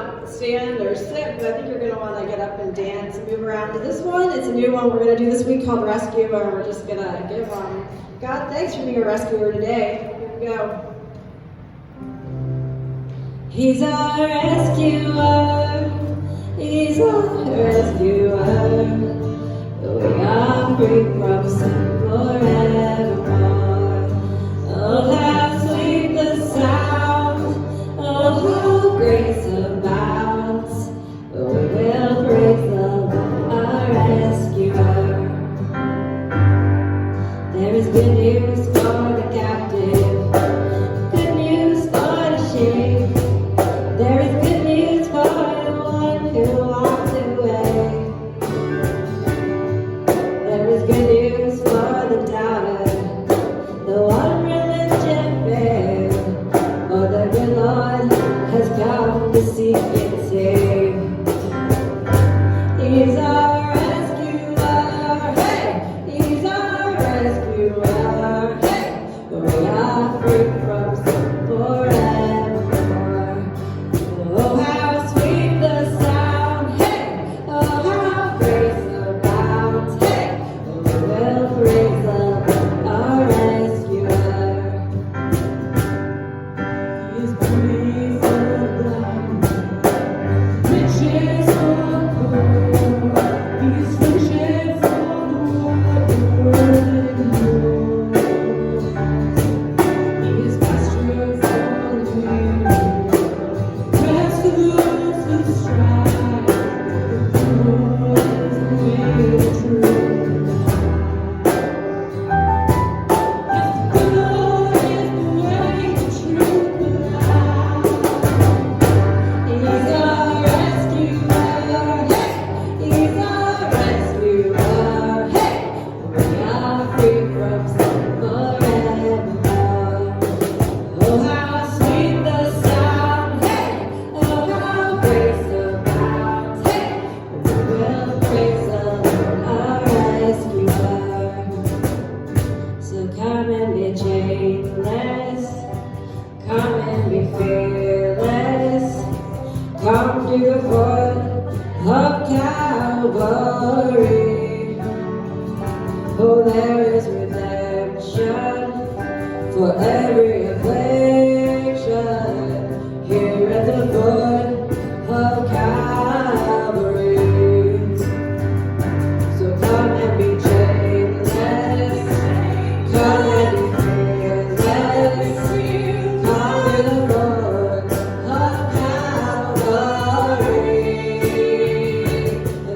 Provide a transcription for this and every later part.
not stand or sit, but I think you're going to want to get up and dance and move around to this one. It's a new one we're going to do this week called Rescue, and we're just going to give God thanks for being a rescuer today. Here we go. He's our rescuer. He's our rescuer. We are free from sin forevermore. Oh, how sweet the sound. Oh, how grace abounds. Oh, we will praise the Lord, our rescuer. There is good news for the captive, good news for the sheep. There is good news for the one who walks away. There is good news for the doubter, the one religion failed. Oh, the good Lord has come to seek and save. He's our rescuer, hey! He's our rescuer, hey! We are free from sin forevermore. Oh, how sweet the sound, hey! Oh, how grace abounds, hey! We will praise the Lord, our rescuer. His praise abounds, riches for the poor. His friendship for the world knows. He is pasture for the weary. Rest of those who strive, the Lord is the way, the truth, and the life. Yes, the Lord is the way, the truth, and the life. He's our rescuer, hey! He's our rescuer, hey! We are free from sin forevermore. Oh, how sweet the sound, hey! Oh, how grace abounds, hey! We will praise the Lord, our rescuer. So come and be chainless, come and be fearless, come to the foot of Calvary. Oh, there is redemption for every affliction here at the foot of Calvary. So come and be chainless, come and be fearless, come to the foot of Calvary.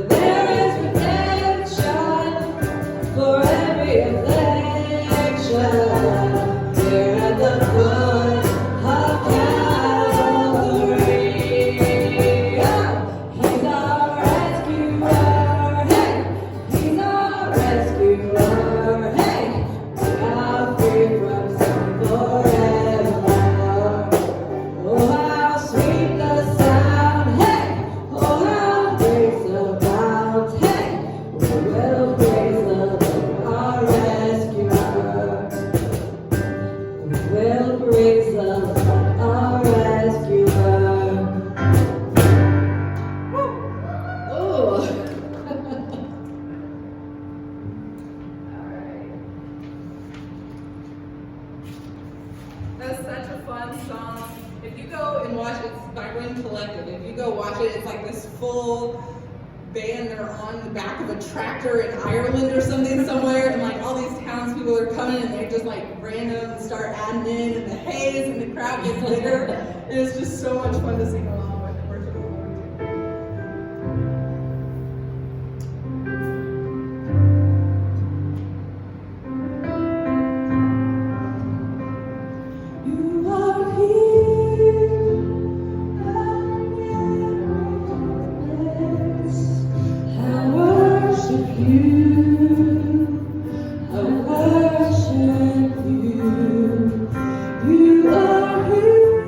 There is redemption for every affliction here at the foot of Calvary. Oh, he's our rescuer, hey! He's our rescuer, hey! We are free from sin forevermore. Oh, how sweet the sound, hey! Oh, how grace abounds, hey! We will praise the Lord, our rescuer. We will praise the Lord, our rescuer. Oh. That's such a fun song. If you go and watch it, it's by Wind Collective. If you go watch it, it's like this full band. They're on the back of a tractor in Ireland or something somewhere, and like all these townspeople are coming, and they just like random start adding in, and the haze, and the crowd gets bigger. And it's just so much fun to sing along with and worship the Lord. You are here, I worship you, I worship you. You are here,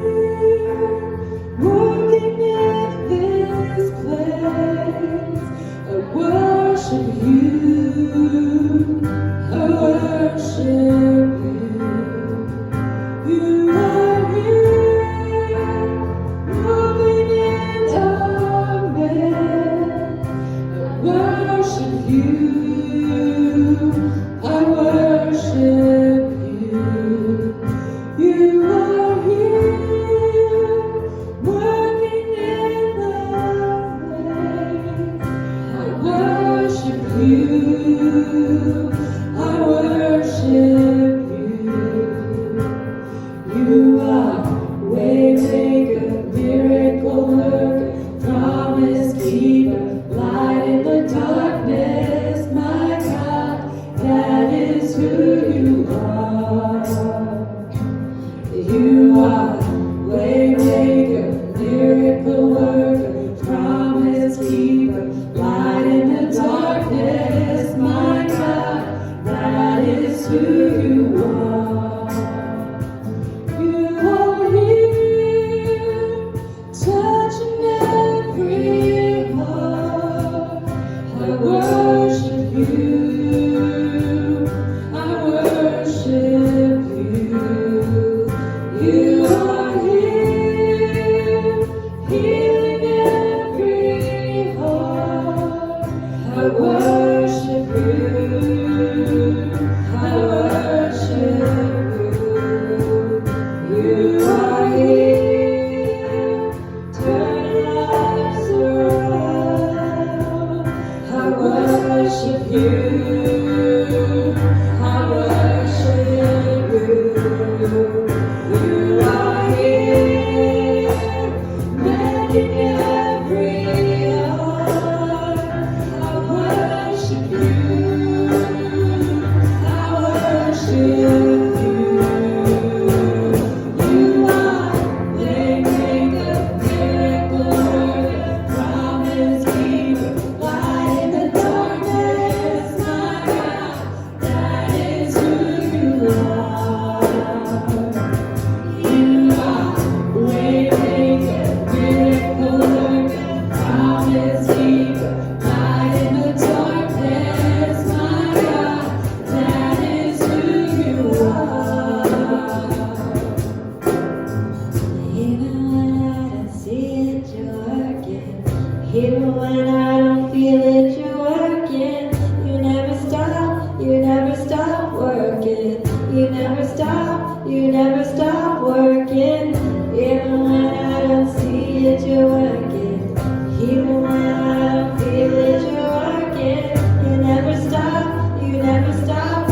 Even when I don't feel it, you're working. You never stop working. You never stop working. Even when I don't see it, you're working. Even when I don't feel it, you're working. You never stop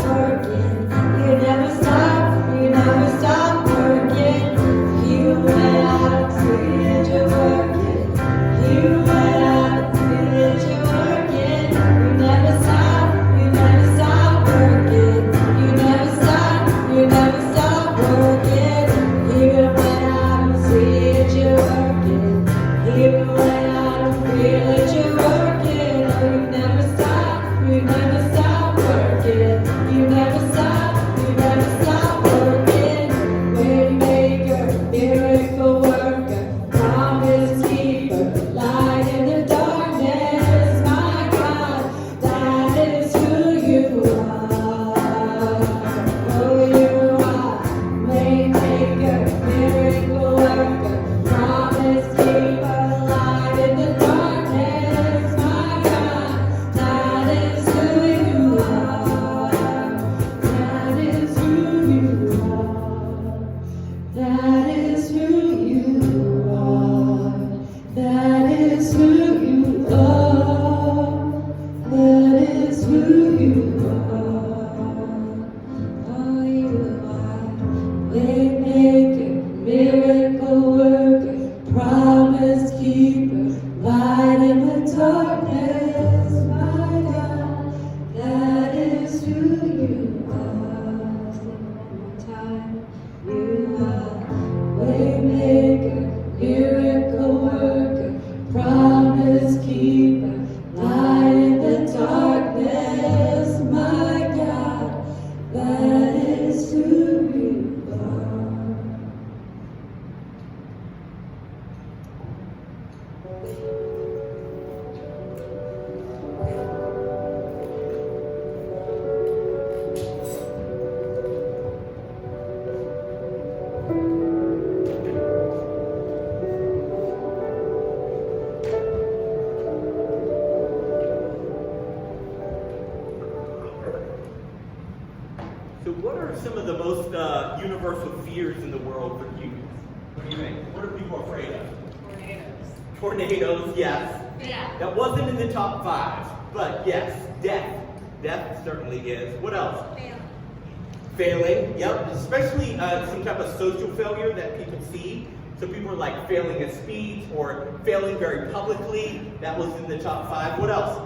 working. You never stop working. Even when I don't see it, you're working. Even when I don't feel it, you're working. You never stop working. You never stop working. Even when I don't see it, you're working. Even when I don't feel it, you're working. Oh, you never stop working. You never stop working. Waymaker, miracle worker, promise keeper, light in the darkness. My God, that is who you are. Oh, you are. Waymaker, miracle worker, promise keeper, light in the darkness. My God, that is who you are. That is who you are. That is who you are. That is who you are. That is who you are. Oh, you are. Waymaker, miracle worker, promise keeper, light in the darkness. My God, that is who you are. Sing one more time. You are waymaker, miracle worker, promise keeper, light in the darkness. My God, that is who you are. So what are some of the most universal fears in the world for humans? What do you think? What are people afraid of? Tornadoes. Tornadoes, yes. Yeah. That wasn't in the top 5, but yes, death. Death certainly is. What else? Failing, yep. Especially some type of social failure that people see. So people are like failing at speech or failing very publicly. That was in the top 5. What else?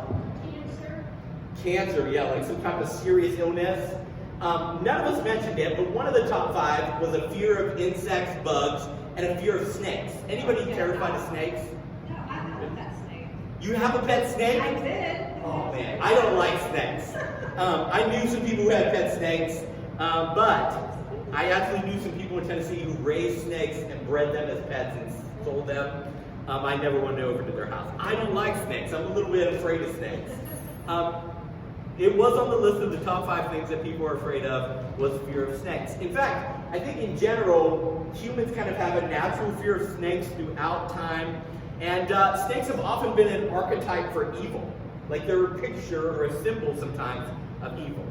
Cancer, yeah, like some type of serious illness. None of us mentioned it, but one of the top 5 was a fear of insects, bugs, and a fear of snakes. Anybody terrified of snakes? No, I have a pet snake. You have a pet snake? I did. Oh man, I don't like snakes. I knew some people who had pet snakes, but I actually knew some people in Tennessee who raised snakes and bred them as pets and sold them. I never went over to their house. I don't like snakes. I'm a little bit afraid of snakes. It was on the list of the top 5 things that people are afraid of was fear of snakes. In fact, I think in general, humans kind of have a natural fear of snakes throughout time. And snakes have often been an archetype for evil. Like they're a picture or a symbol sometimes of evil.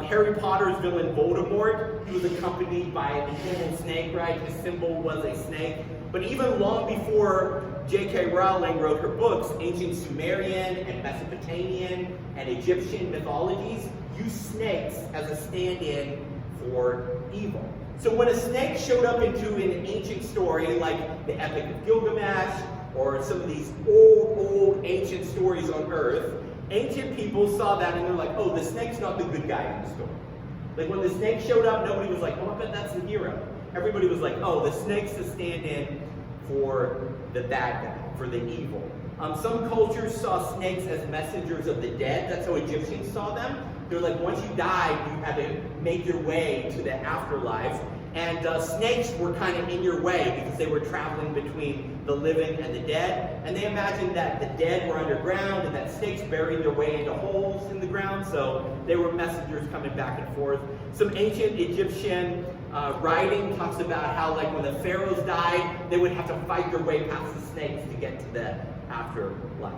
Harry Potter's villain Voldemort, he was accompanied by an evil snake, right? His symbol was a snake. But even long before J.K. Rowling wrote her books, ancient Sumerian and Mesopotamian and Egyptian mythologies used snakes as a stand-in for evil. So when a snake showed up into an ancient story like the Epic of Gilgamesh or some of these old ancient stories on Earth, ancient people saw that and they're like, oh, the snake's not the good guy in the story. Like when the snake showed up, nobody was like, oh, I bet that's the hero. Everybody was like, oh, the snake's the stand-in for the bad guy, for the evil. Some cultures saw snakes as messengers of the dead. That's how Egyptians saw them. They're like, once you died, you had to make your way to the afterlife. And snakes were kind of in your way because they were traveling between the living and the dead. And they imagined that the dead were underground and that snakes buried their way into holes in the ground. So they were messengers coming back and forth. Some ancient Egyptian writing talks about how, like, when the pharaohs died, they would have to fight their way past the snakes to get to the afterlife.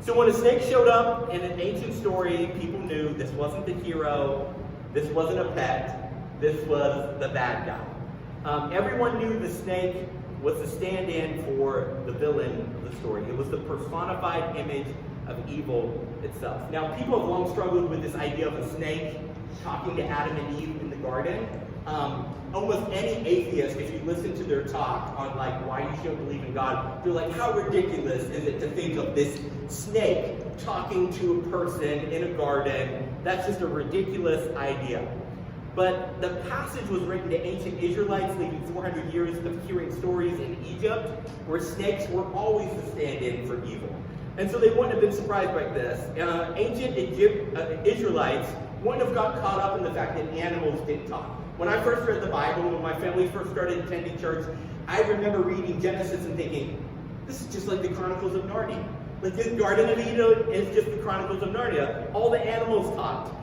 So when a snake showed up in an ancient story, people knew this wasn't the hero, this wasn't a pet, this was the bad guy. Everyone knew the snake was the stand-in for the villain of the story. It was the personified image of evil itself. Now, people have long struggled with this idea of a snake talking to Adam and Eve in the garden. Almost any atheist, if you listen to their talk on, like, why you shouldn't believe in God, they're like, how ridiculous is it to think of this snake talking to a person in a garden? That's just a ridiculous idea. But the passage was written to ancient Israelites leading 400 years of hearing stories in Egypt where snakes were always the stand-in for evil. And so they wouldn't have been surprised by this. Ancient Israelites wouldn't have got caught up in the fact that animals didn't talk. When I first read the Bible, when my family first started attending church, I remember reading Genesis and thinking, this is just like the Chronicles of Narnia. Like, this Garden of Eden is just the Chronicles of Narnia. All the animals talked.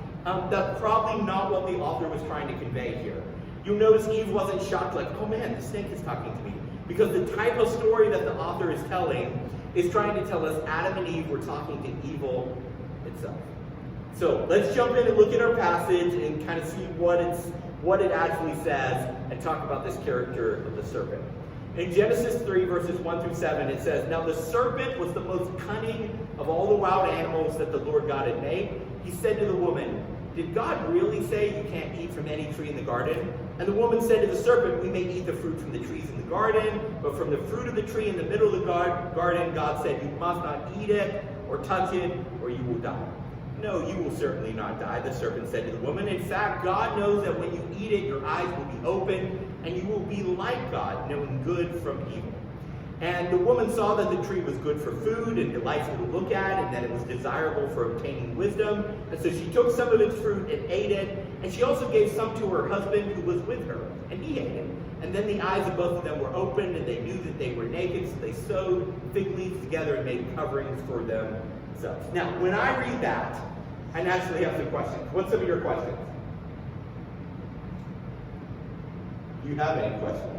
That's probably not what the author was trying to convey here. You'll notice Eve wasn't shocked, like, oh man, the snake is talking to me. Because the type of story that the author is telling is trying to tell us Adam and Eve were talking to evil itself. So let's jump in and look at our passage and kind of see what it actually says and talk about this character of the serpent. In Genesis 3, verses 1 through 7, it says, now the serpent was the most cunning of all the wild animals that the Lord God had made. He said to the woman, did God really say you can't eat from any tree in the garden? And the woman said to the serpent, we may eat the fruit from the trees in the garden, but from the fruit of the tree in the middle of the garden, God said, you must not eat it or touch it, or you will die. No, you will certainly not die, the serpent said to the woman. In fact, God knows that when you eat it, your eyes will be opened, and you will be like God, knowing good from evil. And the woman saw that the tree was good for food and delightful to look at, and that it was desirable for obtaining wisdom. And so she took some of its fruit and ate it. And she also gave some to her husband who was with her, and he ate it. And then the eyes of both of them were opened, and they knew that they were naked. So they sewed fig leaves together and made coverings for themselves. Now, when I read that, I naturally have some questions. What's some of your questions? Do you have any questions?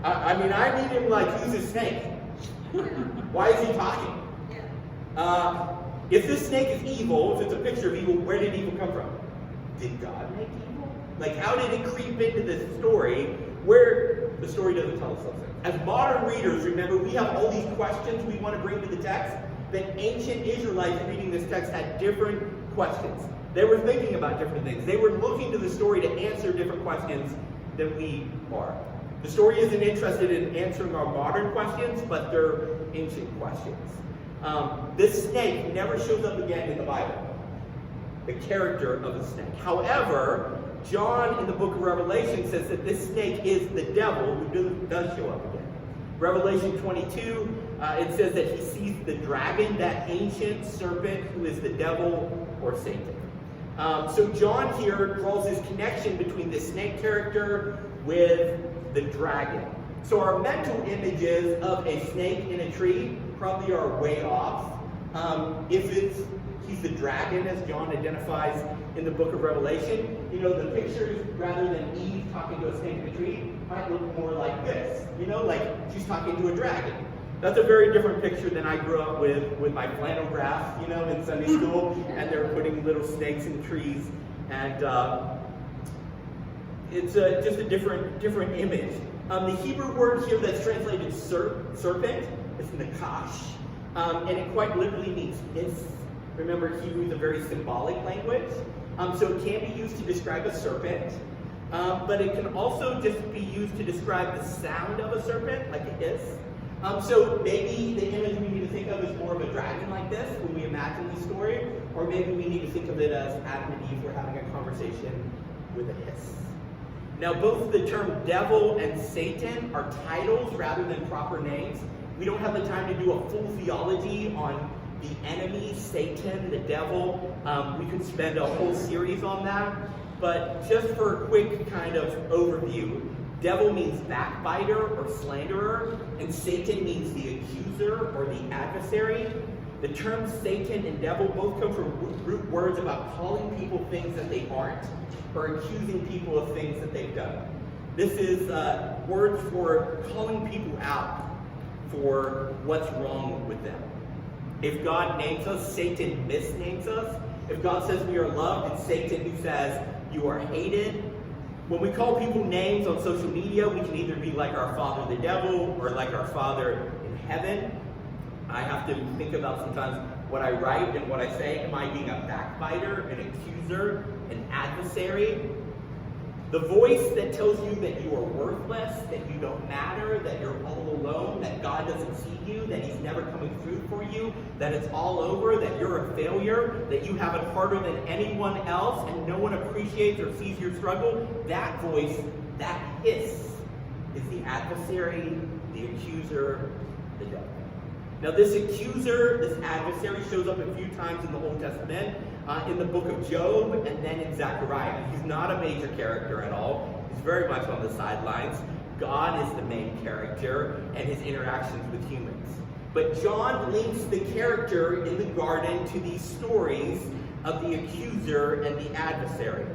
I mean, I need him, like, who's a snake? Why is he talking? If this snake is evil, if it's a picture of evil, where did evil come from? Did God make evil? Like, how did it creep into this story where the story doesn't tell us something? As modern readers, remember, we have all these questions we want to bring to the text. The ancient Israelites reading this text had different questions. They were thinking about different things. They were looking to the story to answer different questions than we are. The story isn't interested in answering our modern questions, but they're ancient questions. This snake never shows up again in the Bible, the character of the snake. However, John in the book of Revelation says that this snake is the devil who does show up again. Revelation 22, it says that he sees the dragon, that ancient serpent who is the devil or Satan. So John here draws this connection between the snake character with the dragon. So our mental images of a snake in a tree probably are way off. If he's the dragon, as John identifies in the book of Revelation, you know, the pictures, rather than Eve talking to a snake in a tree, might look more like this. You know, like she's talking to a dragon. That's a very different picture than I grew up with my flannel graph, you know, in Sunday school, and they're putting little snakes in trees, and it's just a different image. The Hebrew word here that's translated serpent is nakash, and it quite literally means hiss. Remember, Hebrew is a very symbolic language, so it can be used to describe a serpent, but it can also just be used to describe the sound of a serpent, like a hiss. So maybe the image we need to think of is more of a dragon like this when we imagine the story, or maybe we need to think of it as Adam and Eve were having a conversation with a hiss. Now, both the term devil and Satan are titles rather than proper names. We don't have the time to do a full theology on the enemy, Satan, the devil. We could spend a whole series on that. But just for a quick kind of overview, devil means backbiter or slanderer, and Satan means the accuser or the adversary. The terms Satan and devil both come from root words about calling people things that they aren't, or accusing people of things that they've done. This is words for calling people out for what's wrong with them. If God names us, Satan misnames us. If God says we are loved, it's Satan who says you are hated. When we call people names on social media, we can either be like our father the devil or like our Father in heaven. I have to think about sometimes what I write and what I say. Am I being a backbiter, an accuser, an adversary? The voice that tells you that you are worthless, that you don't matter, that you're all alone, that God doesn't see you, that he's never coming through for you, that it's all over, that you're a failure, that you have it harder than anyone else, and no one appreciates or sees your struggle, that voice, that hiss, is the adversary, the accuser, the devil. Now this accuser, this adversary, shows up a few times in the Old Testament, in the book of Job, and then in Zechariah. He's not a major character at all. He's very much on the sidelines. God is the main character, and his interactions with humans. But John links the character in the garden to these stories of the accuser and the adversary.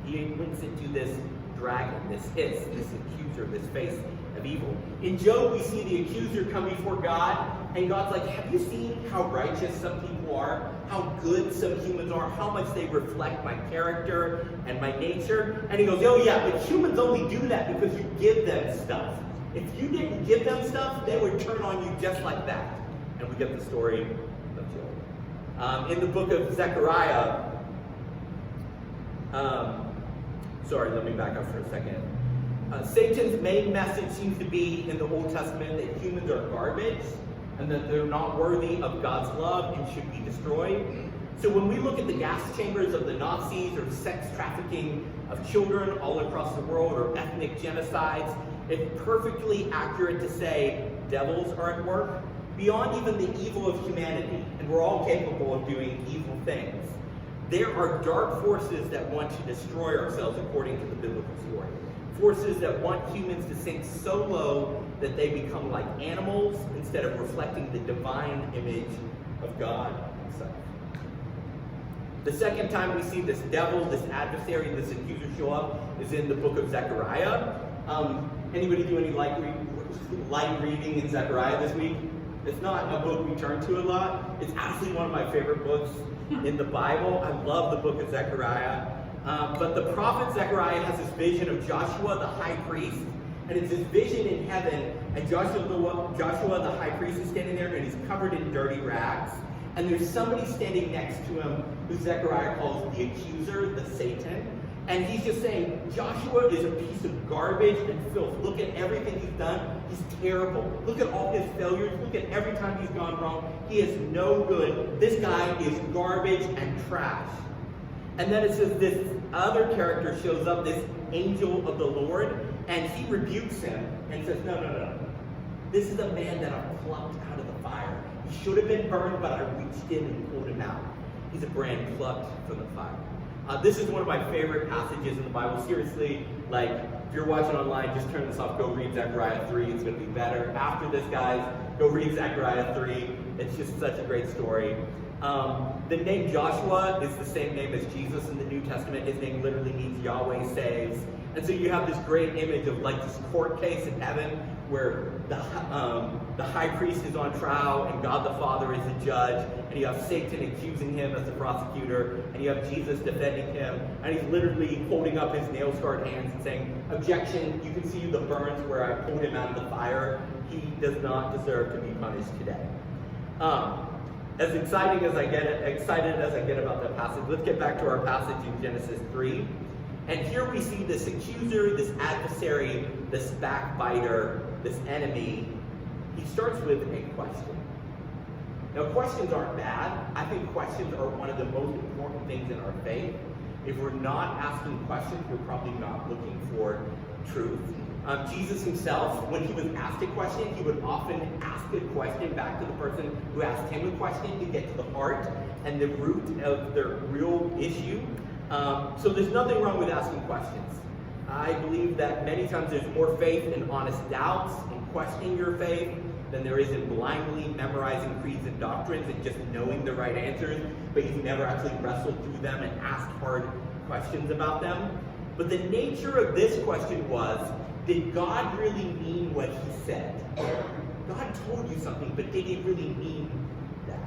He links it to this dragon, this hiss, this accuser, this face of evil. In Job, we see the accuser come before God, and God's like, have you seen how righteous some people are? How good some humans are? How much they reflect my character and my nature? And he goes, oh yeah, but humans only do that because you give them stuff. If you didn't give them stuff, they would turn on you just like that. And we get the story of Job. In the book of Zechariah, sorry, let me back up for a second. Satan's main message seems to be in the Old Testament that humans are garbage and that they're not worthy of God's love and should be destroyed. So when we look at the gas chambers of the Nazis or sex trafficking of children all across the world or ethnic genocides, it's perfectly accurate to say devils are at work beyond even the evil of humanity, and we're all capable of doing evil things. There are dark forces that want to destroy ourselves according to the biblical story. Forces that want humans to sink so low that they become like animals instead of reflecting the divine image of God himself. The second time we see this devil, this adversary, this accuser show up is in the book of Zechariah. Anybody do any light reading in Zechariah this week? It's not a book we turn to a lot. It's actually one of my favorite books in the Bible. I love the book of Zechariah. But the prophet Zechariah has this vision of Joshua the high priest, and it's this vision in heaven, and Joshua the high priest is standing there, and he's covered in dirty rags, and there's somebody standing next to him who Zechariah calls the accuser, the Satan, and he's just saying, Joshua is a piece of garbage and filth. Look at everything he's done. He's terrible. Look at all his failures. Look at every time he's gone wrong. He is no good. This guy is garbage and trash. And then it says this other character shows up, this angel of the Lord, and he rebukes him and says, no. This is a man that I plucked out of the fire. He should have been burned, but I reached in and pulled him out. He's a brand plucked from the fire. This is one of my favorite passages in the Bible. Seriously, like, if you're watching online, just turn this off, go read Zechariah 3. It's going to be better. After this, guys, go read Zechariah 3. It's just such a great story. The name Joshua is the same name as Jesus in the New Testament. His name literally means Yahweh saves. And so you have this great image of like this court case in heaven where the high priest is on trial and God the Father is the judge, and you have Satan accusing him as the prosecutor, and you have Jesus defending him, and he's literally holding up his nail-scarred hands and saying, objection, you can see the burns where I pulled him out of the fire. He does not deserve to be punished today. As excited as I get about that passage, let's get back to our passage in Genesis 3. And here we see this accuser, this adversary, this backbiter, this enemy. He starts with a question. Now, questions aren't bad. I think questions are one of the most important things in our faith. If we're not asking questions, we're probably not looking for truth. Jesus himself, when he was asked a question, he would often ask a question back to the person who asked him a question to get to the heart and the root of their real issue. So there's nothing wrong with asking questions. I believe that many times there's more faith in honest doubts and questioning your faith than there is in blindly memorizing creeds and doctrines and just knowing the right answers, but you've never actually wrestled through them and asked hard questions about them. But the nature of this question was, did God really mean what he said? God told you something, but did he really mean that?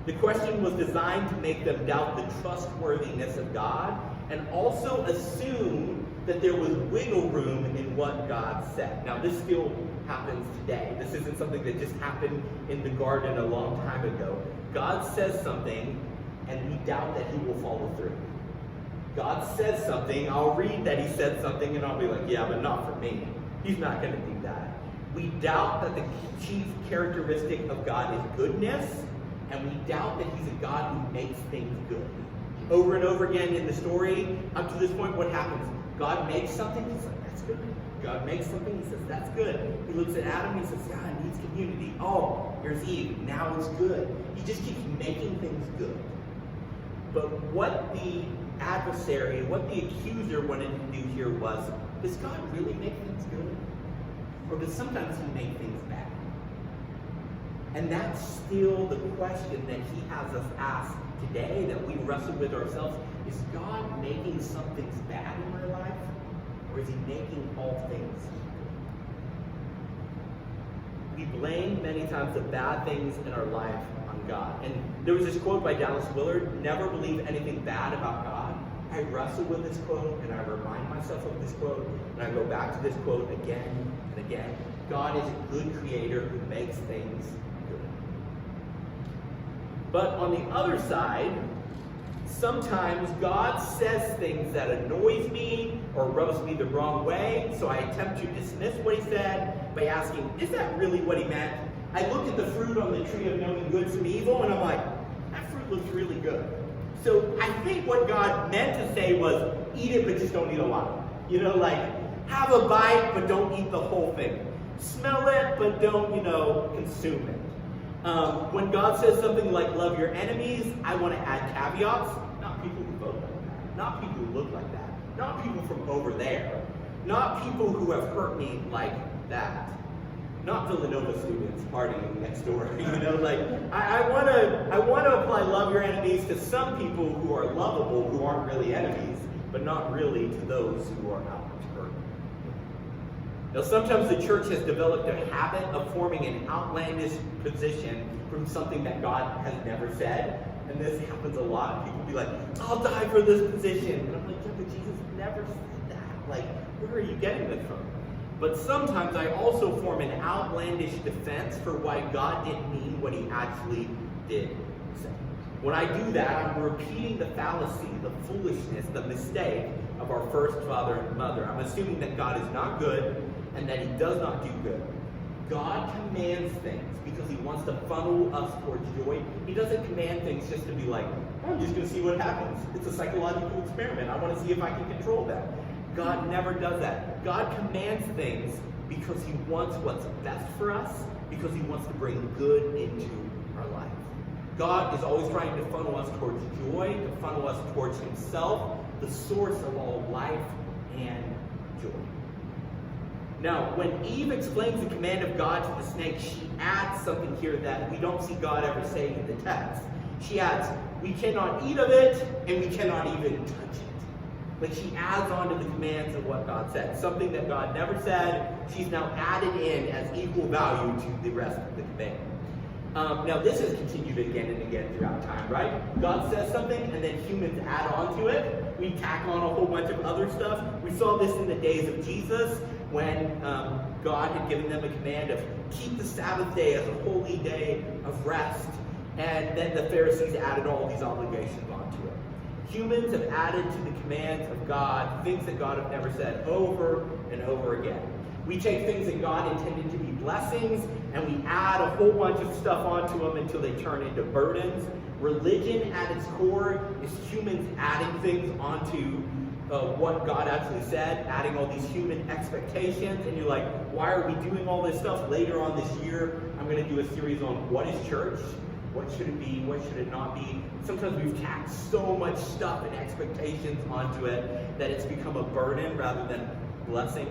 The question was designed to make them doubt the trustworthiness of God and also assume that there was wiggle room in what God said. Now, this still happens today. This isn't something that just happened in the garden a long time ago. God says something, and we doubt that he will follow through. God says something, I'll read that he said something, and I'll be like, yeah, but not for me. He's not going to do that. We doubt that the chief characteristic of God is goodness, and we doubt that he's a God who makes things good. Over and over again in the story, up to this point, what happens? God makes something, he's like, that's good. God makes something, he says, that's good. He looks at Adam, he says, God needs community. Oh, here's Eve, now it's good. He just keeps making things good. But what the adversary, what the accuser wanted to do here was, does God really make things good? Or does sometimes he make things bad? And that's still the question that he has us ask today, that we wrestle with ourselves. Is God making some things bad in my life? Or is he making all things good? We blame many times the bad things in our life on God. And there was this quote by Dallas Willard, never believe anything bad about God. I wrestle with this quote, and I remind myself of this quote, and I go back to this quote again and again. God is a good creator who makes things good. But on the other side, sometimes God says things that annoys me or rubs me the wrong way, so I attempt to dismiss what he said by asking, is that really what he meant? I look at the fruit on the tree of knowing good from evil, and I'm like, that fruit looks really good. So I think what God meant to say was, eat it, but just don't eat a lot. You know, like, have a bite, but don't eat the whole thing. Smell it, but don't, consume it. When God says something like, love your enemies, I want to add caveats. Not people who vote like that. Not people who look like that. Not people from over there. Not people who have hurt me like that. Not Villanova students partying next door. I want to apply love your enemies to some people who are lovable, who aren't really enemies, but not really to those who are out to hurt. Now, sometimes the church has developed a habit of forming an outlandish position from something that God has never said. And this happens a lot. People be like, I'll die for this position. And I'm like, yeah, but Jesus never said that. Like, where are you getting this from? But sometimes I also form an outlandish defense for why God didn't mean what he actually did say. When I do that, I'm repeating the fallacy, the foolishness, the mistake of our first father and mother. I'm assuming that God is not good and that he does not do good. God commands things because he wants to funnel us towards joy. He doesn't command things just to be like, I'm just going to see what happens. It's a psychological experiment. I want to see if I can control that. God never does that. God commands things because he wants what's best for us, because he wants to bring good into our life. God is always trying to funnel us towards joy, to funnel us towards himself, the source of all life and joy. Now, when Eve explains the command of God to the snake, she adds something here that we don't see God ever saying in the text. She adds, we cannot eat of it, and we cannot even touch it. But she adds on to the commands of what God said. Something that God never said, she's now added in as equal value to the rest of the command. Now this has continued again and again throughout time, right? God says something and then humans add on to it. We tack on a whole bunch of other stuff. We saw this in the days of Jesus when God had given them a command of keep the Sabbath day as a holy day of rest. And then the Pharisees added all these obligations onto it. Humans have added to the commands of God things that God have never said over and over again. We take things that God intended to be blessings and we add a whole bunch of stuff onto them until they turn into burdens. Religion at its core is humans adding things onto what God actually said, adding all these human expectations, and you're like, why are we doing all this stuff? Later on this year, I'm going to do a series on what is church, what should it be, what should it not be. Sometimes we've tacked so much stuff and expectations onto it that it's become a burden rather than a blessing.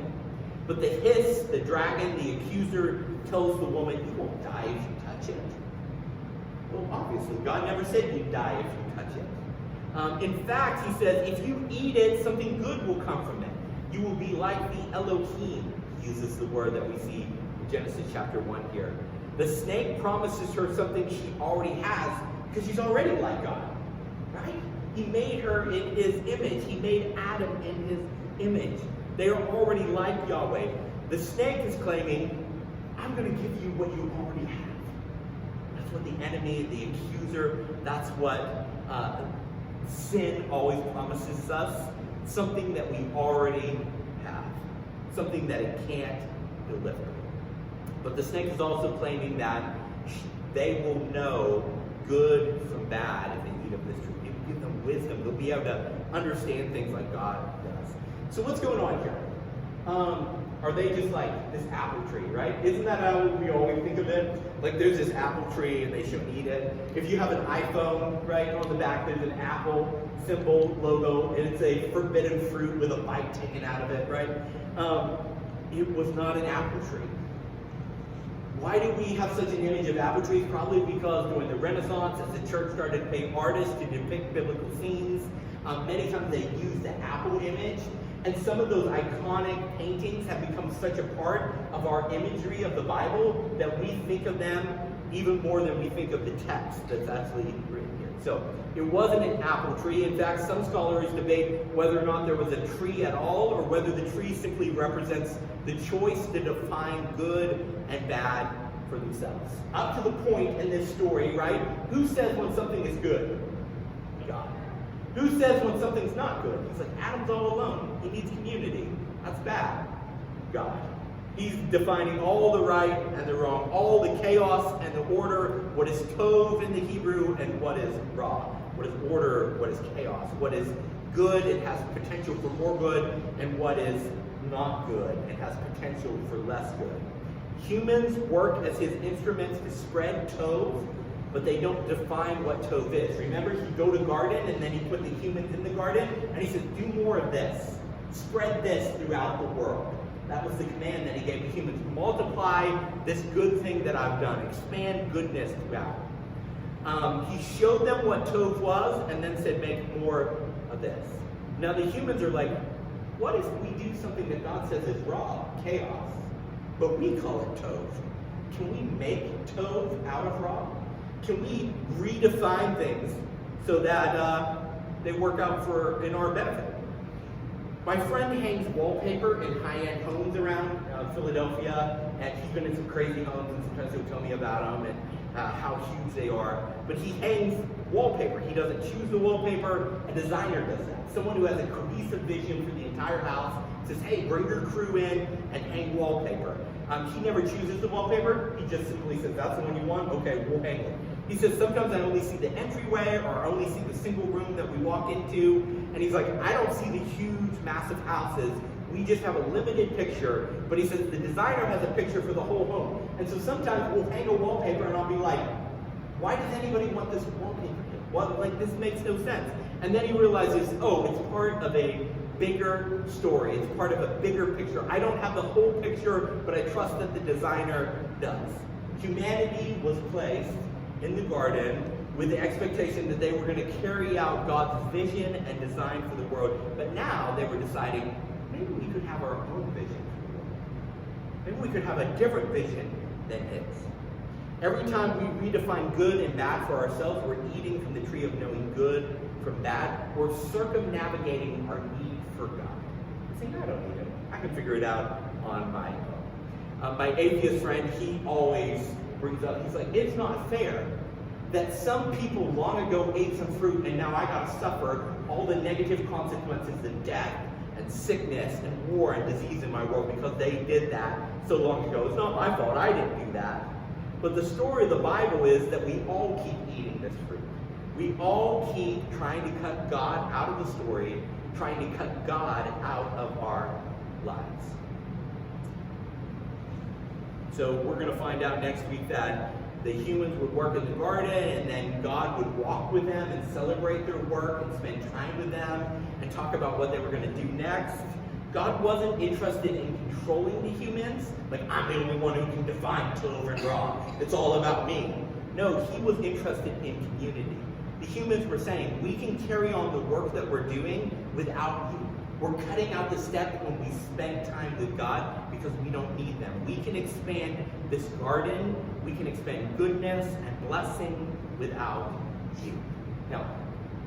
But the hiss, the dragon, the accuser tells the woman, you won't die if you touch it. Well, obviously, God never said you'd die if you touch it. In fact, he says, if you eat it, something good will come from it. You will be like the Elohim, uses the word that we see in Genesis chapter 1 here. The snake promises her something she already has because she's already like God, right? He made her in his image. He made Adam in his image. They are already like Yahweh. The snake is claiming, I'm going to give you what you already have. That's what the enemy, the accuser, that's what sin always promises us. Something that we already have. Something that it can't deliver. But the snake is also claiming that they will know good from bad if they eat of this tree. It will give them wisdom. They'll be able to understand things like God does. So what's going on here? Are they just like this apple tree, right? Isn't that how we always think of it? Like there's this apple tree and they shouldn't eat it. If you have an iPhone, right, on the back there's an apple symbol, logo, and it's a forbidden fruit with a bite taken out of it, right? It was not an apple tree. Why do we have such an image of apple trees? Probably because during the Renaissance, as the church started to pay artists to depict biblical scenes, many times they used the apple image. And some of those iconic paintings have become such a part of our imagery of the Bible that we think of them even more than we think of the text that's actually written here. So it wasn't an apple tree. In fact, some scholars debate whether or not there was a tree at all or whether the tree simply represents the choice to define good and bad for themselves. Up to the point in this story, right? Who says when something is good? God. Who says when something's not good? He's like, Adam's all alone. He needs community. That's bad. God. He's defining all the right and the wrong, all the chaos and the order, what is tov in the Hebrew and what is ra. What is order, what is chaos, what is good, it has potential for more good, and what is not good, it has potential for less good. Humans work as his instruments to spread tov, but they don't define what tov is. Remember, he'd go to garden, and then he put the humans in the garden, and he said, do more of this. Spread this throughout the world. That was the command that he gave the humans. Multiply this good thing that I've done. Expand goodness throughout. He showed them what tov was, and then said, make more of this. Now the humans are like, what if we do something that God says is raw, chaos, but we call it tov? Can we make tov out of raw? Can we redefine things so that they work out in our benefit? My friend hangs wallpaper in high-end homes around Philadelphia, and he's been in some crazy homes, and sometimes he'll tell me about them and how huge they are. But he hangs wallpaper. He doesn't choose the wallpaper. A designer does that. Someone who has a cohesive vision for the entire house says, hey, bring your crew in and hang wallpaper. He never chooses the wallpaper. He just simply says, that's the one you want? Okay, we'll hang it. He says, sometimes I only see the entryway or I only see the single room that we walk into. And he's like, I don't see the huge, massive houses. We just have a limited picture. But he says, the designer has a picture for the whole home. And so sometimes we'll hang a wallpaper and I'll be like, why does anybody want this wallpaper? What, like, this makes no sense. And then he realizes, oh, it's part of a bigger story. It's part of a bigger picture. I don't have the whole picture, but I trust that the designer does. Humanity was placed in the garden with the expectation that they were going to carry out God's vision and design for the world. But now they were deciding, maybe we could have our own vision for the world. Maybe we could have a different vision than his. Every time we redefine good and bad for ourselves, we're eating from the tree of knowing good from bad. We're circumnavigating our need for God. We're saying, I don't need him. I can figure it out on my own. My atheist friend, he always brings up, he's like, it's not fair that some people long ago ate some fruit and now I gotta suffer all the negative consequences of death and sickness and war and disease in my world because they did that so long ago. It's not my fault, I didn't do that. But the story of the Bible is that we all keep eating this fruit. We all keep trying to cut God out of the story, trying to cut God out of our lives. So we're going to find out next week that the humans would work in the garden and then God would walk with them and celebrate their work and spend time with them and talk about what they were going to do next. God wasn't interested in controlling the humans, like I'm the only one who can define over and wrong. It's all about me. No, he was interested in community. The humans were saying, we can carry on the work that we're doing without you. We're cutting out the step when we spend time with God because we don't need them. We can expand this garden, we can expand goodness and blessing without you. Now,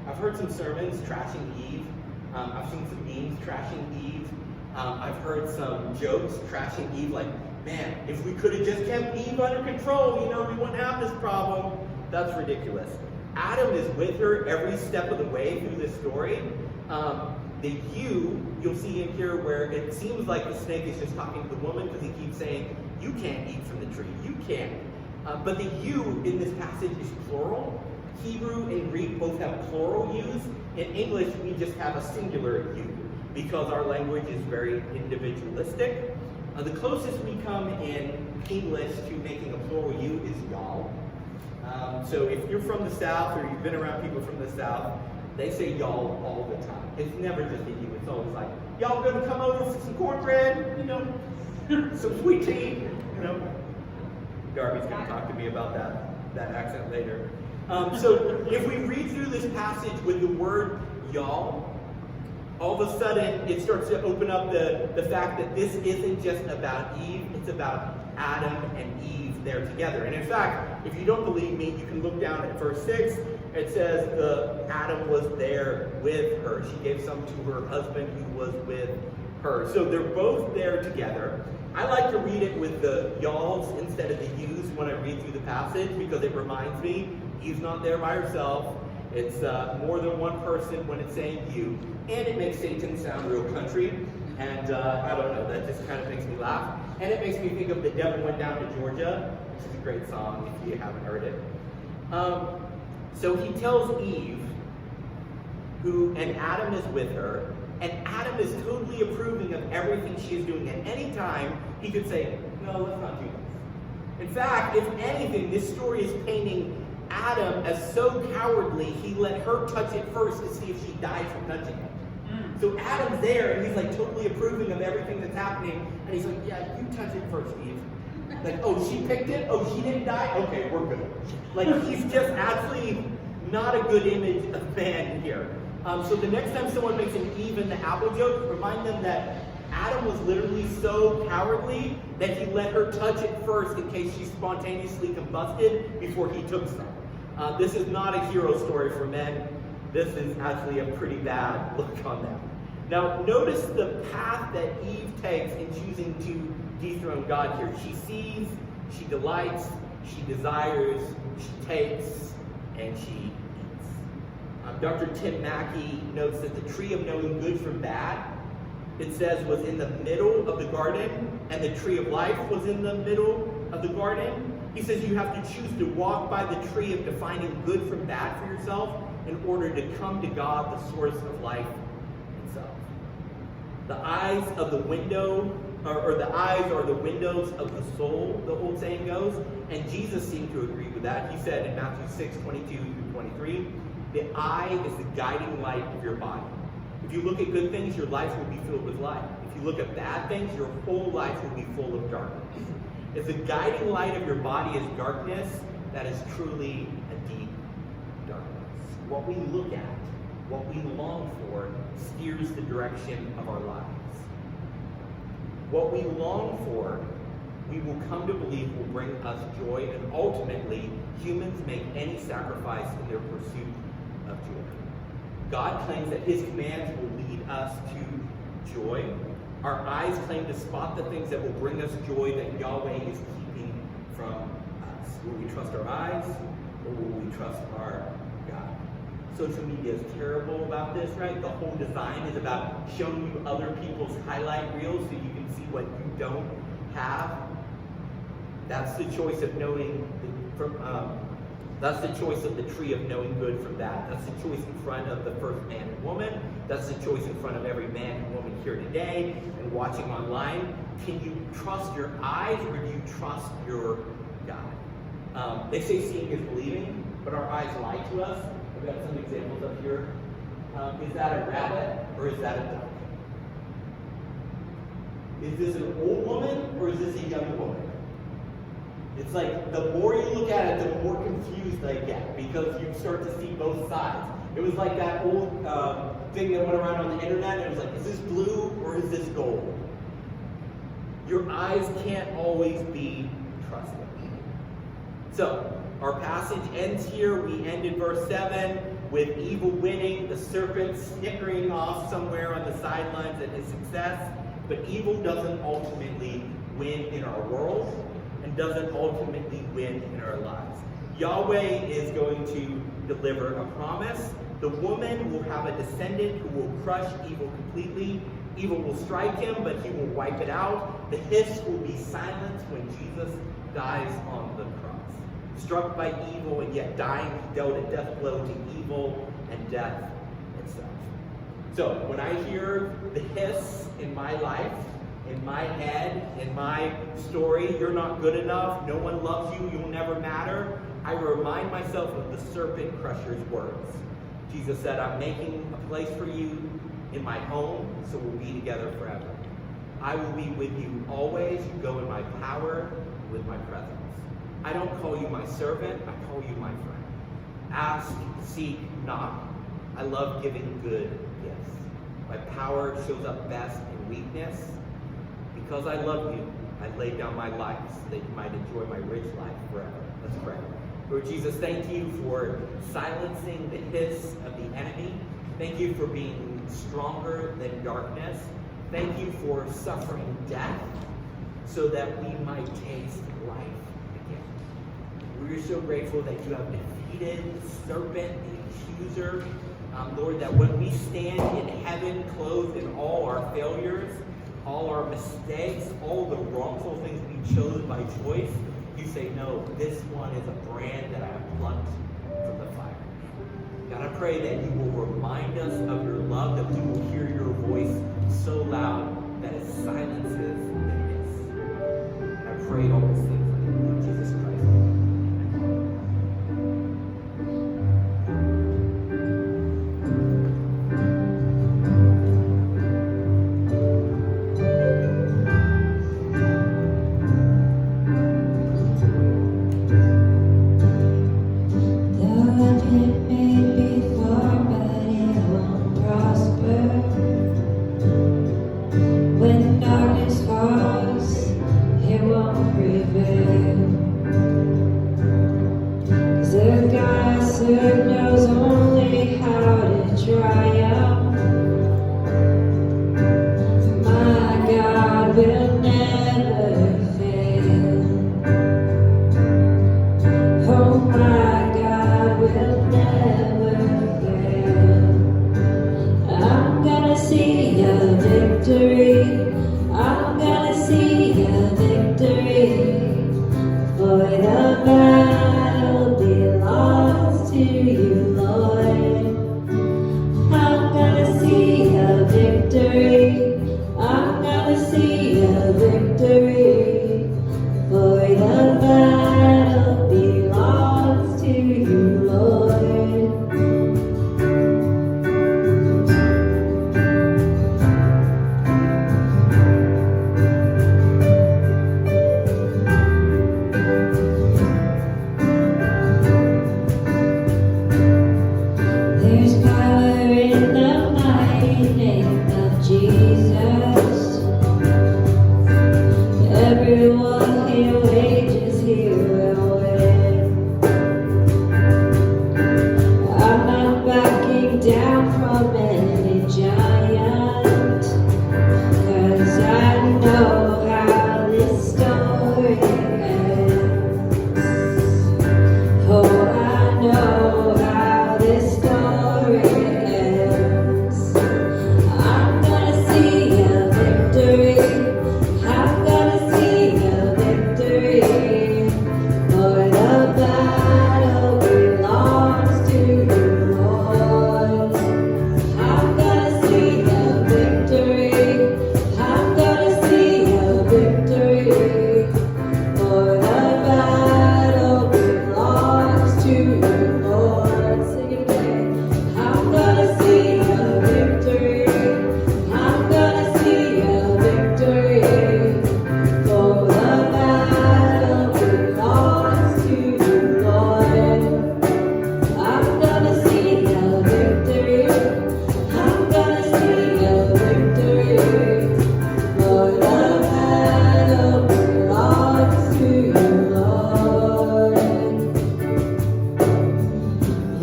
I've heard some sermons trashing Eve. I've seen some memes trashing Eve. I've heard some jokes trashing Eve, like, man, if we could have just kept Eve under control, we wouldn't have this problem. That's ridiculous. Adam is with her every step of the way through this story. The you'll see in here where it seems like the snake is just talking to the woman because he keeps saying, you can't eat from the tree, you can't. But the you in this passage is plural. Hebrew and Greek both have plural yous. In English, we just have a singular you because our language is very individualistic. The closest we come in English to making a plural you is y'all. So if you're from the South or you've been around people from the South, they say y'all all the time. It's never just a you. It's always like, y'all gonna come over for some cornbread, some sweet tea, Darby's gonna talk to me about that accent later. So if we read through this passage with the word y'all, all of a sudden it starts to open up the fact that this isn't just about Eve, it's about Adam and Eve there together. And in fact, if you don't believe me, you can look down at verse 6. It says Adam was there with her. She gave some to her husband who was with her. So they're both there together. I like to read it with the y'alls instead of the yous when I read through the passage because it reminds me Eve's not there by herself. It's more than one person when it's saying you. And it makes Satan sound real country. And I don't know, that just kind of makes me laugh. And it makes me think of The Devil Went Down to Georgia, which is a great song if you haven't heard it. So he tells Eve, and Adam is with her, and Adam is totally approving of everything she is doing. At any time, he could say, no, let's not do this. In fact, if anything, this story is painting Adam as so cowardly, he let her touch it first to see if she died from touching it. So Adam's there, and he's like totally approving of everything that's happening, and he's like, yeah, you touch it first, Eve. Like, oh, she picked it? Oh, she didn't die? Okay, we're good. Like, he's just actually not a good image of man here. So the next time someone makes an Eve in the apple joke, remind them that Adam was literally so cowardly that he let her touch it first in case she spontaneously combusted before he took some. This is not a hero story for men. This is actually a pretty bad look on them. Now, notice the path that Eve takes in choosing to dethrone God here. She sees, she delights, she desires, she takes, and she eats. Dr. Tim Mackey notes that the tree of knowing good from bad, it says, was in the middle of the garden, and the tree of life was in the middle of the garden. He says you have to choose to walk by the tree of defining good from bad for yourself in order to come to God, the source of life itself. The eyes of the window, or the eyes are the windows of the soul, the old saying goes, and Jesus seemed to agree with that. He said in Matthew 6:22-23, the eye is the guiding light of your body. If you look at good things, your life will be filled with light. If you look at bad things, your whole life will be full of darkness. If the guiding light of your body is darkness, that is truly a deep darkness. What we look at, what we long for, steers the direction of our lives. What we long for, we will come to believe will bring us joy, and ultimately, humans make any sacrifice in their pursuit of joy. God claims that his commands will lead us to joy. Our eyes claim to spot the things that will bring us joy that Yahweh is keeping from us. Will we trust our eyes, or will we trust our God? Social media is terrible about this, right? The whole design is about showing you other people's highlight reels so you can see what you don't have. That's the choice of knowing that's the choice of the tree of knowing good from bad. That's the choice in front of the first man and woman. That's the choice in front of every man and woman here today and watching online. Can you trust your eyes, or do you trust your God? They say seeing is believing, but our eyes lie to us. I've got some examples up here. Is that a rabbit or is that a duck? Is this an old woman or is this a young woman? It's like the more you look at it, the more confused I get because you start to see both sides. It was like that old thing that went around on the internet. It was like, is this blue or is this gold? Your eyes can't always be trusted. So, our passage ends here. We end in verse 7 with evil winning, the serpent snickering off somewhere on the sidelines at his success. But evil doesn't ultimately win in our world and doesn't ultimately win in our lives. Yahweh is going to deliver a promise. The woman will have a descendant who will crush evil completely. Evil will strike him, but he will wipe it out. The hiss will be silenced when Jesus dies on the cross. Struck by evil and yet dying, he dealt a death blow to evil and death itself. So when I hear the hiss in my life, in my head, in my story, you're not good enough, no one loves you, you'll never matter, I remind myself of the serpent crusher's words. Jesus said, I'm making a place for you in my home, so we'll be together forever. I will be with you always. You go in my power, with my presence. I don't call you my servant, I call you my friend. Ask, seek, knock. I love giving good gifts. My power shows up best in weakness. Because I love you, I laid down my life so that you might enjoy my rich life forever. Let's pray. Lord Jesus, thank you for silencing the hiss of the enemy. Thank you for being stronger than darkness. Thank you for suffering death so that we might taste life again. We're so grateful that you have defeated the serpent, the accuser. Lord, that when we stand in heaven clothed in all our failures, all our mistakes, all the wrongful things we chose by choice, you say, no, this one is a brand that I have plucked from the fire. God, I pray that you will remind us of your love, that we will hear your voice so loud that it silences the hiss. And I pray all these things in the name of Jesus Christ. Knows only how to triumph. My God will never fail. Oh, my God will never fail. I'm gonna see a victory. I'm gonna see a victory. For the battle belongs to you, Lord.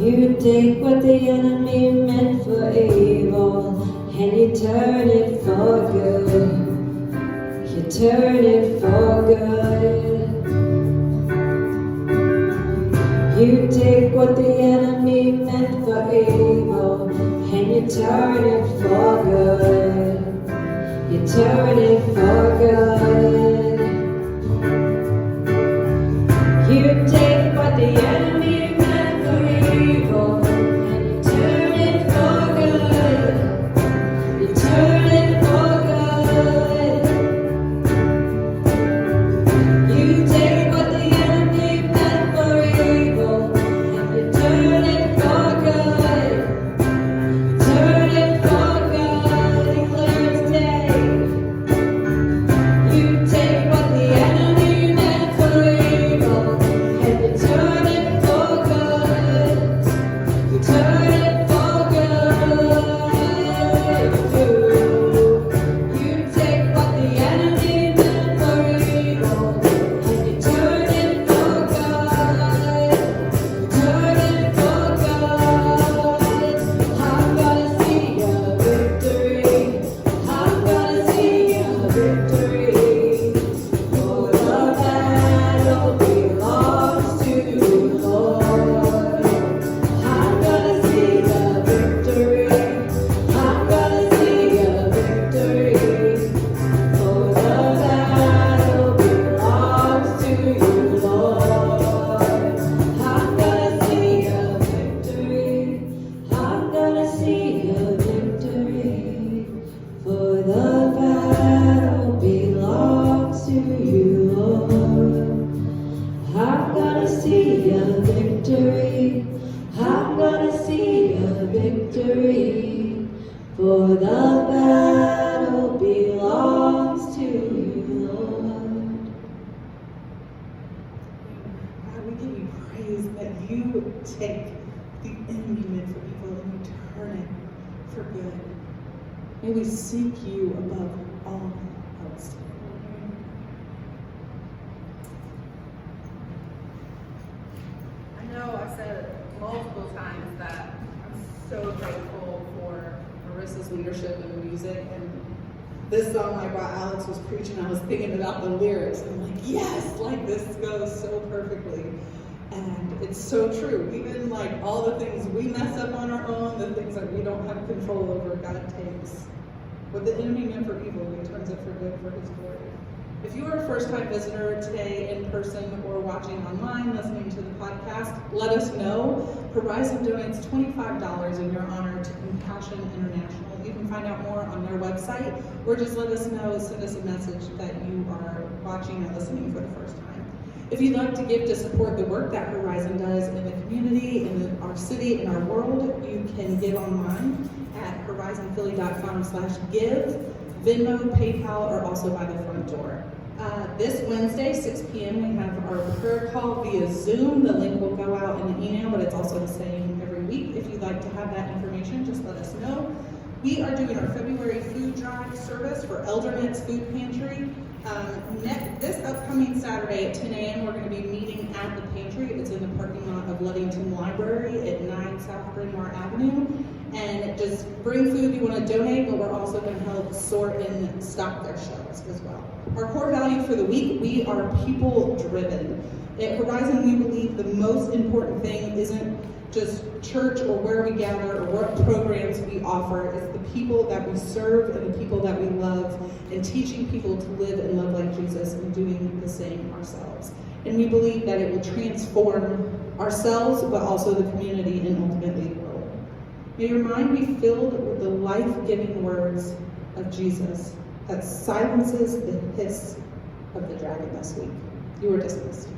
You take what the enemy meant for evil and you turn it for good. You turn it for good. You take what the enemy meant for evil and you turn it for good. You turn it for good. You take what the enemy meant for evil and you turn it for good. You turn it for good. You take what the enemy meant for evil and you turn it for good. Turn it for good. Declare today. You take what the enemy meant for evil and you turn it for good. You turn it for good. You take what the enemy meant for evil and you turn it for good. You turn it for good. I'm gonna see a victory. I'm gonna see a victory. For the battle belongs to you, Lord. I'm gonna see a victory. I'm gonna see a victory. For the battle belongs to you, Lord. I'm gonna see a victory. I'm gonna see a victory. For the battle belongs to you, Lord. I'm gonna see a victory. I'm gonna see a victory. For the battle belongs to you, Lord. God, we give you praise that you take the enemy meant for evil and you turn it for good. May we seek you above all else. I know I've said multiple times that I'm so grateful for Marissa's leadership in music, and This song, like while Alex was preaching, I was thinking about the lyrics. I'm like, yes, like this goes so perfectly. And it's so true. Even like all the things we mess up on our own, the things that we don't have control over, God takes. What the enemy meant for evil, he turns it for good for his glory. If you are a first-time visitor today in person or watching online, listening to the podcast, let us know. Horizon donates $25 in your honor to Compassion International. You can find out more on their website, or just let us know, send us a message that you are watching and listening for the first time. If you'd like to give to support the work that Horizon does in the community, in our city, in our world, you can give online at horizonphilly.com/give, Venmo, PayPal, or also by the front door. This Wednesday, 6 p.m., we have our prayer call via Zoom. The link will go out in the email, but it's also the same every week. If you'd like to have that information, just let us know. We are doing our February food drive service for Eldernet's Food Pantry. This upcoming Saturday at 10 a.m., we're going to be meeting at the pantry. It's in the parking lot of Ludington Library at 9 South Bryn Mawr Avenue. And just bring food you want to donate, but we're also going to help sort and stock their shelves as well. Our core value for the week, we are people-driven. At Horizon, we believe the most important thing isn't just church or where we gather or what programs we offer. It's the people that we serve and the people that we love, and teaching people to live and love like Jesus and doing the same ourselves. And we believe that it will transform ourselves, but also the community and ultimately the world. May your mind be filled with the life-giving words of Jesus that silences the hiss of the dragon this week. You are dismissed.